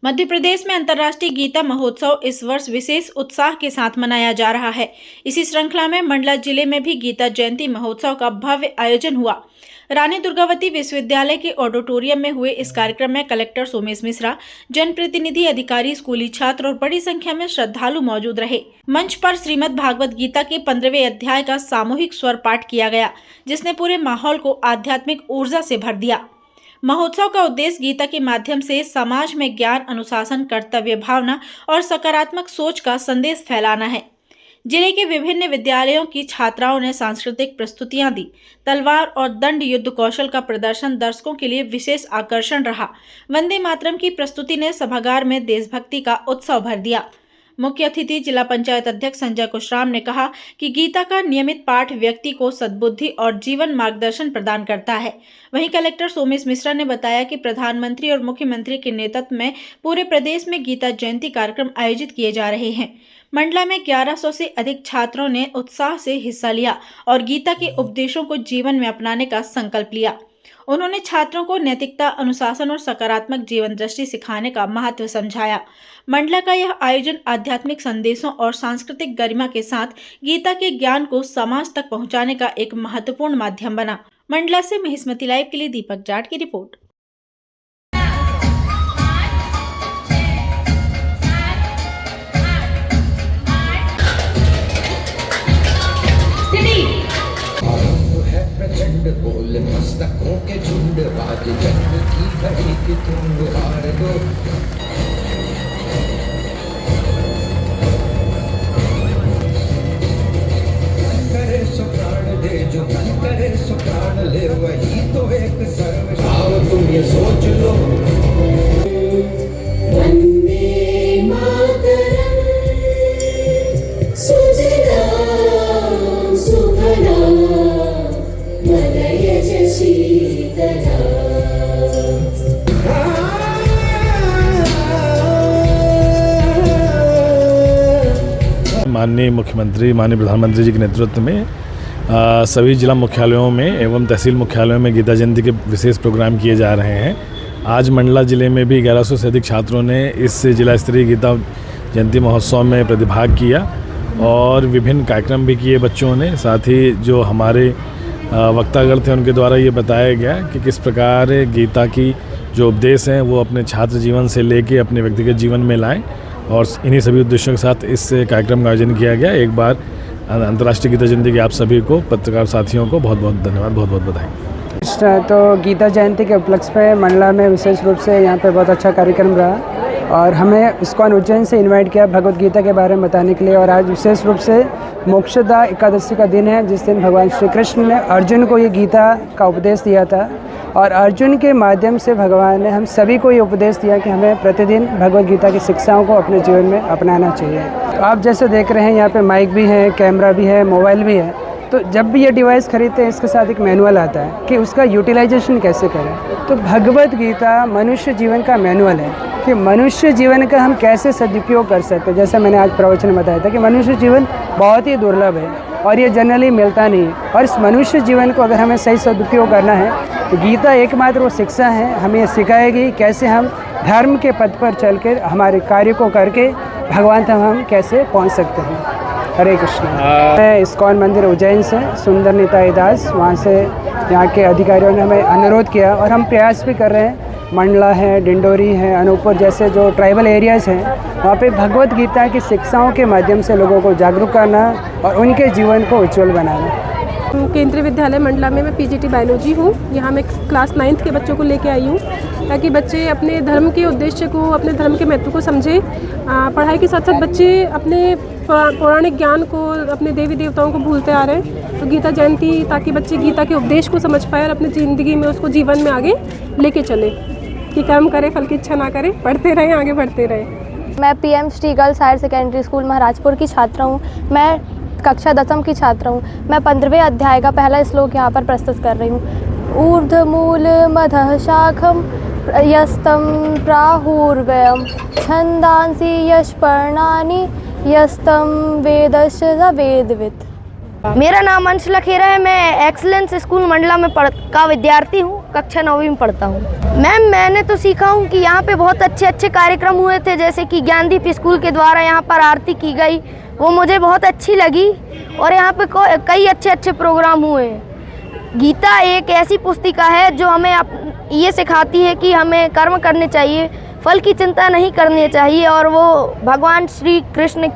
मध्य प्रदेश में अंतर्राष्ट्रीय गीता महोत्सव इस वर्ष विशेष उत्साह के साथ मनाया जा रहा है। इसी श्रृंखला में मंडला जिले में भी गीता जयंती महोत्सव का भव्य आयोजन हुआ। रानी दुर्गावती विश्वविद्यालय के ऑडिटोरियम में हुए इस कार्यक्रम में कलेक्टर सोमेश मिश्रा, जनप्रतिनिधि, अधिकारी, स्कूली छात्र और बड़ी संख्या में श्रद्धालु मौजूद रहे। मंच पर श्रीमद् भागवत गीता के 15वें अध्याय का सामूहिक स्वर पाठ किया गया, जिसने पूरे माहौल को आध्यात्मिक ऊर्जा से भर दिया। महोत्सव का उद्देश्य गीता के माध्यम से समाज में ज्ञान, अनुशासन, कर्तव्य भावना और सकारात्मक सोच का संदेश फैलाना है। जिले के विभिन्न विद्यालयों की छात्राओं ने सांस्कृतिक प्रस्तुतियां दी। तलवार और दंड युद्ध कौशल का प्रदर्शन दर्शकों के लिए विशेष आकर्षण रहा। वंदे मातरम की प्रस्तुति ने सभागार में देशभक्ति का उत्सव भर दिया। मुख्य अतिथि जिला पंचायत अध्यक्ष संजय कुशराम ने कहा कि गीता का नियमित पाठ व्यक्ति को सद्बुद्धि और जीवन मार्गदर्शन प्रदान करता है। वहीं कलेक्टर सोमेश मिश्रा ने बताया कि प्रधानमंत्री और मुख्यमंत्री के नेतृत्व में पूरे प्रदेश में गीता जयंती कार्यक्रम आयोजित किए जा रहे हैं। मंडला में 1100 से अधिक छात्रों ने उत्साह से हिस्सा लिया और गीता के उपदेशों को जीवन में अपनाने का संकल्प लिया। उन्होंने छात्रों को नैतिकता, अनुशासन और सकारात्मक जीवन दृष्टि सिखाने का महत्व समझाया। मंडला का यह आयोजन आध्यात्मिक संदेशों और सांस्कृतिक गरिमा के साथ गीता के ज्ञान को समाज तक पहुंचाने का एक महत्वपूर्ण माध्यम बना। मंडला से महिष्मती लाइव के लिए दीपक जाट की रिपोर्ट। बोल मस्तकों के झुंड, राज जंग की घड़ी की तुम हार दो। मन करे सो प्राण दे, जो मन करे सो प्राण ले, वही तो एक सर्व भाव तुम ये सोच लो। वंदे मातरम सुजलाम सुफलाम माननीय मुख्यमंत्री, माननीय प्रधानमंत्री जी के नेतृत्व में सभी जिला मुख्यालयों में एवं तहसील मुख्यालयों में गीता जयंती के विशेष प्रोग्राम किए जा रहे हैं। आज मंडला जिले में भी 1100 से अधिक छात्रों ने इस जिला स्तरीय गीता जयंती महोत्सव में प्रतिभाग किया और विभिन्न कार्यक्रम भी किए बच्चों ने। साथ ही जो हमारे वक्तागण थे उनके द्वारा ये बताया गया कि किस प्रकार गीता की जो उपदेश हैं वो अपने छात्र जीवन से लेके अपने व्यक्तिगत जीवन में लाएं, और इन्हीं सभी उद्देश्यों के साथ इस कार्यक्रम का आयोजन किया गया। एक बार अंतर्राष्ट्रीय गीता जयंती की आप सभी को, पत्रकार साथियों को बहुत बहुत धन्यवाद, बहुत बहुत बधाई। तो गीता जयंती के उपलक्ष्य पे मंडला में विशेष रूप से यहाँ पे बहुत अच्छा कार्यक्रम रहा और हमें इस्कॉन उज्जैन से इनवाइट किया भगवत गीता के बारे में बताने के लिए। और आज विशेष रूप से मोक्षदा एकादशी का दिन है, जिस दिन भगवान श्री कृष्ण ने अर्जुन को ये गीता का उपदेश दिया था और अर्जुन के माध्यम से भगवान ने हम सभी को ये उपदेश दिया कि हमें प्रतिदिन भगवत गीता की शिक्षाओं को अपने जीवन में अपनाना चाहिए। तो आप जैसे देख रहे हैं यहाँ पे माइक भी है, कैमरा भी है, मोबाइल भी है। तो जब भी ये डिवाइस खरीदते हैं इसके साथ एक मैनुअल आता है कि उसका यूटिलाइजेशन कैसे करें। तो भगवत गीता मनुष्य जीवन का मैनुअल है कि मनुष्य जीवन का हम कैसे सदुपयोग कर सकते हैं। जैसे मैंने आज प्रवचन में बताया था कि मनुष्य जीवन बहुत ही दुर्लभ है और ये जनरली मिलता नहीं है, और इस मनुष्य जीवन को अगर हमें सही सदुपयोग करना है तो गीता एकमात्र वो शिक्षा है, हमें सिखाएगी कैसे हम धर्म के पथ पर चलकर हमारे कार्य को करके भगवान तक हम कैसे पहुंच सकते हैं। हरे कृष्ण। मैं इस्कॉन मंदिर उज्जैन से सुंदर निताई दास, वहाँ से यहाँ के अधिकारियों ने हमें अनुरोध किया और हम प्रयास भी कर रहे हैं। मंडला है, डिंडोरी है, अनूपपुर जैसे जो ट्राइबल एरियाज़ हैं वहाँ पे भगवत गीता की शिक्षाओं के माध्यम से लोगों को जागरूक करना और उनके जीवन को उज्ज्वल बनाना। केंद्रीय विद्यालय मंडला में मैं पीजीटी बायोलॉजी हूँ। यहाँ मैं क्लास 9th के बच्चों को लेके आई हूँ ताकि बच्चे अपने धर्म के उद्देश्य को, अपने धर्म के महत्व को समझें। पढ़ाई के साथ साथ बच्चे अपने पौराणिक ज्ञान को, अपने देवी देवताओं को भूलते आ रहे हैं। तो गीता जयंती ताकि बच्चे गीता के उपदेश को समझ पाए और अपनी ज़िंदगी में उसको जीवन में आगे लेके चले कि कर्म करे फल की इच्छा ना करे, पढ़ते रहें, आगे बढ़ते रहें। मैं PM Shri girls higher secondary school Maharajpur की छात्रा हूँ। मैं कक्षा 10वीं की छात्रा हूँ। मैं 15वें अध्याय का पहला श्लोक यहाँ पर प्रस्तुत कर रही हूँ। ऊर्ध्वमूल मधः शाखम यस्तम प्राहुर्व्ययम छंदांसि यशपर्णानि यस्तम वेदस्य वेदवित्। मेरा नाम अंश लखेरा है। मैं एक्सीलेंस स्कूल मंडला में का विद्यार्थी हूँ। कक्षा 9वीं में पढ़ता हूँ। मैम मैंने तो सीखा हूँ कि यहाँ पे बहुत अच्छे अच्छे कार्यक्रम हुए थे, जैसे कि ज्ञानदीप स्कूल के द्वारा यहाँ पर आरती की गई, वो मुझे बहुत अच्छी लगी। और यहाँ पे कई अच्छे अच्छे प्रोग्राम हुए हैं। गीता एक ऐसी पुस्तिका है जो हमें ये सिखाती है कि हमें कर्म करने चाहिए, फल की चिंता नहीं करनी चाहिए, और वो भगवान श्री कृष्ण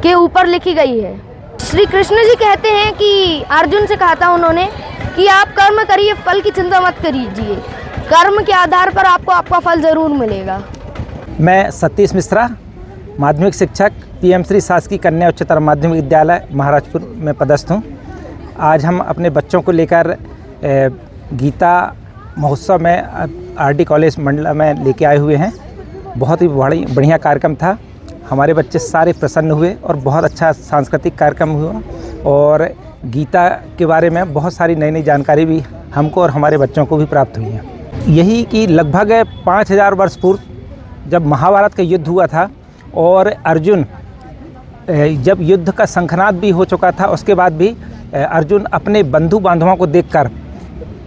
के ऊपर लिखी गई है। श्री कृष्ण जी कहते हैं कि अर्जुन से कहा था उन्होंने कि आप कर्म करिए, फल की चिंता मत करिए, कर्म के आधार पर आपको आपका फल ज़रूर मिलेगा। मैं सतीश मिश्रा, माध्यमिक शिक्षक, पीएम श्री शासकीय कन्या उच्चतर माध्यमिक विद्यालय महाराजपुर में पदस्थ हूँ। आज हम अपने बच्चों को लेकर गीता महोत्सव में आरडी कॉलेज मंडला में लेके आए हुए हैं। बहुत ही बढ़िया कार्यक्रम था। हमारे बच्चे सारे प्रसन्न हुए और बहुत अच्छा सांस्कृतिक कार्यक्रम हुआ, और गीता के बारे में बहुत सारी नई नई जानकारी भी हमको और हमारे बच्चों को भी प्राप्त हुई है। यही कि लगभग 5000 वर्ष पूर्व जब महाभारत का युद्ध हुआ था और अर्जुन जब युद्ध का शंखनाद भी हो चुका था, उसके बाद भी अर्जुन अपने बंधु बांधवों को देखकर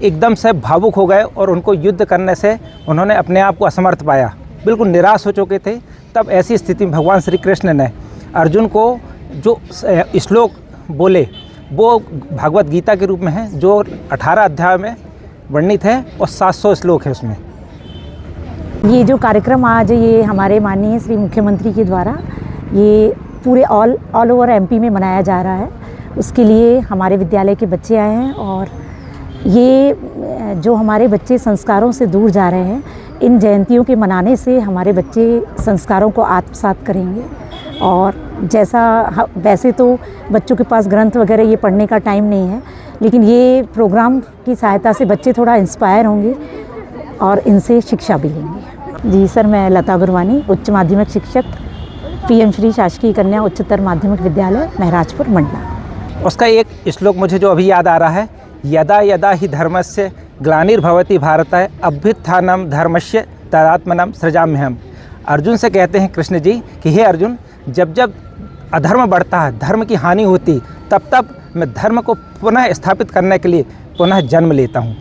एकदम से भावुक हो गए और उनको युद्ध करने से उन्होंने अपने आप को असमर्थ पाया, बिल्कुल निराश हो चुके थे। तब ऐसी स्थिति में भगवान श्री कृष्ण ने अर्जुन को जो श्लोक बोले वो भगवत गीता के रूप में है, जो 18 अध्याय में वर्णित है और 700 श्लोक है उसमें। ये जो कार्यक्रम आज ये हमारे माननीय श्री मुख्यमंत्री के द्वारा ये पूरे ऑल ओवर एमपी में मनाया जा रहा है, उसके लिए हमारे विद्यालय के बच्चे आए हैं। और ये जो हमारे बच्चे संस्कारों से दूर जा रहे हैं, इन जयंतियों के मनाने से हमारे बच्चे संस्कारों को आत्मसात करेंगे। और जैसा वैसे तो बच्चों के पास ग्रंथ वगैरह ये पढ़ने का टाइम नहीं है, लेकिन ये प्रोग्राम की सहायता से बच्चे थोड़ा इंस्पायर होंगे और इनसे शिक्षा भी लेंगे। जी सर, मैं लता गुरवानी, उच्च माध्यमिक शिक्षक, पीएम श्री शासकीय कन्या उच्चतर माध्यमिक विद्यालय महराजपुर मंडला। उसका एक श्लोक मुझे जो अभी याद आ रहा है, यदा यदा ही धर्मस्य ग्लानिर्भवति भारतः अभ्युत्थानम धर्मस्य तदात्मनम सृजाम्यहम्। अर्जुन से कहते हैं कृष्ण जी कि हे अर्जुन, जब जब अधर्म बढ़ता है, धर्म की हानि होती, तब तब मैं धर्म को पुनः स्थापित करने के लिए पुनः जन्म लेता हूँ।